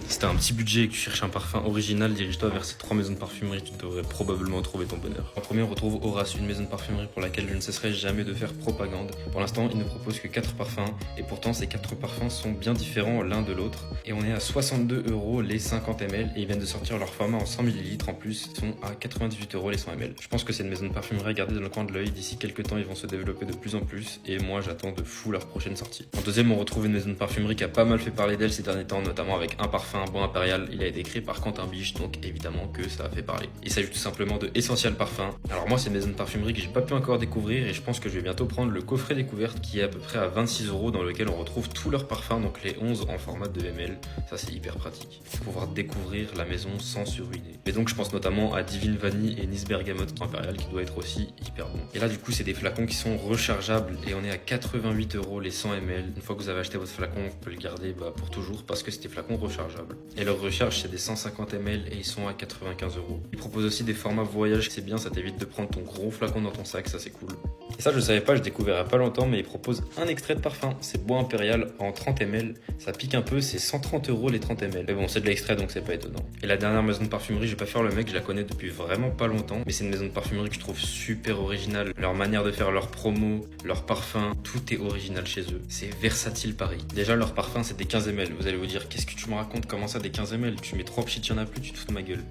Si t'as un petit budget et que tu cherches un parfum original, dirige-toi vers ces 3 maisons de parfumerie, tu devrais probablement trouver ton bonheur. En premier, on retrouve Horace, une maison de parfumerie pour laquelle je ne cesserai jamais de faire propagande. Pour l'instant, il ne propose que 4 parfums, et pourtant ces 4 parfums sont bien différents l'un de l'autre. Et on est à 62 € les 50 ml, et ils viennent de sortir leur format en 100 ml, en plus, ils sont à 98 € les 100 ml. Je pense que c'est une maison de parfumerie à garder dans le coin de l'œil, d'ici quelques temps ils vont se développer de plus en plus, et moi j'attends de fou leur prochaine sortie. En deuxième, on retrouve une maison de parfumerie qui a pas mal fait parler d'elle ces derniers temps, notamment avec un parfum, Bois Impérial. Il a été créé par Quentin Biche, donc évidemment que ça a fait parler. Il s'agit tout simplement de Essential Parfum. Alors moi, c'est une maison de parfumerie que j'ai pas pu encore découvrir, et je pense que je vais bientôt prendre le coffret découverte qui est à peu près à 26 € dans lequel on retrouve tous leurs parfums, donc les 11 en format 2 ml. Ça c'est hyper pratique pour pouvoir découvrir la maison sans se ruiner. Et donc je pense notamment à Divine Vanille et Nice Bergamote Impérial qui doit être aussi hyper bon. Et là du coup c'est des flacons qui sont rechargeables, et on est à 88 € les 100 ml. Une fois que vous avez acheté votre flacon, vous pouvez le garder pour toujours parce que c'est des flacons rechargeables. Et leur recharge c'est des 150 ml et ils sont à 95 €. Ils proposent aussi des formats voyage, c'est bien, ça t'évite de prendre ton gros flacon dans ton sac, ça c'est cool. Et ça je savais pas, je découvrais il y a pas longtemps, mais ils proposent un extrait de parfum, c'est Bois Impérial en 30 ml. Ça pique un peu, c'est 130 € les 30 ml. Mais bon, c'est de l'extrait donc c'est pas étonnant. Et la dernière maison de parfumerie, je vais pas faire le mec, je la connais depuis vraiment pas longtemps, mais c'est une maison de parfumerie que je trouve super originale. Leur manière de faire leurs promos, leurs parfums, tout est original chez eux. C'est Versatile Paris. Déjà leur parfum c'est des 15 ml. Vous allez vous dire, qu'est-ce que tu me racontes, comment ça des 15 ml? Tu mets 3 pchits, y'en a plus, tu te fous de ma gueule.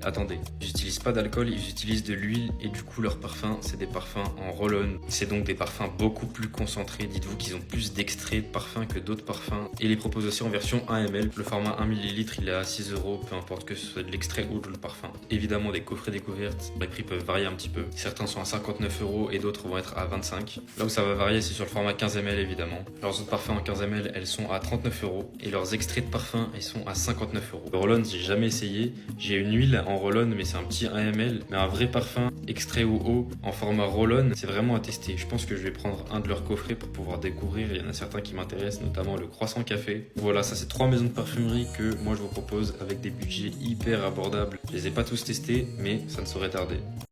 Attendez, ils n'utilisent pas d'alcool, ils utilisent de l'huile, et du coup leurs parfums c'est des parfums en roll-on. C'est donc des parfums beaucoup plus concentrés. Dites-vous qu'ils ont plus d'extraits de parfums que d'autres parfums. Et ils les proposent aussi en version 1 ml. Le format 1 ml il est à 6 €, peu importe que ce soit de l'extrait ou de le parfum. Évidemment des coffrets découvertes, les prix peuvent varier un petit peu. Certains sont à 59 € et d'autres vont être à 25. Là où ça va varier c'est sur le format 15 ml évidemment. Leurs autres parfums en 15 ml elles sont à 39 € et leurs extraits de parfums ils sont à 59 €. Le roll-on j'ai jamais essayé, j'ai une huile en roll-on mais c'est un petit 1 ml, mais un vrai parfum extrait ou eau en format roll-on c'est vraiment à tester. Je pense que je vais prendre un de leurs coffrets pour pouvoir découvrir. Il y en a certains qui m'intéressent, notamment le croissant café. Voilà, ça c'est 3 maisons de parfumerie que moi je vous propose avec des budgets hyper abordables. Je les ai pas tous testés mais ça ne saurait tarder.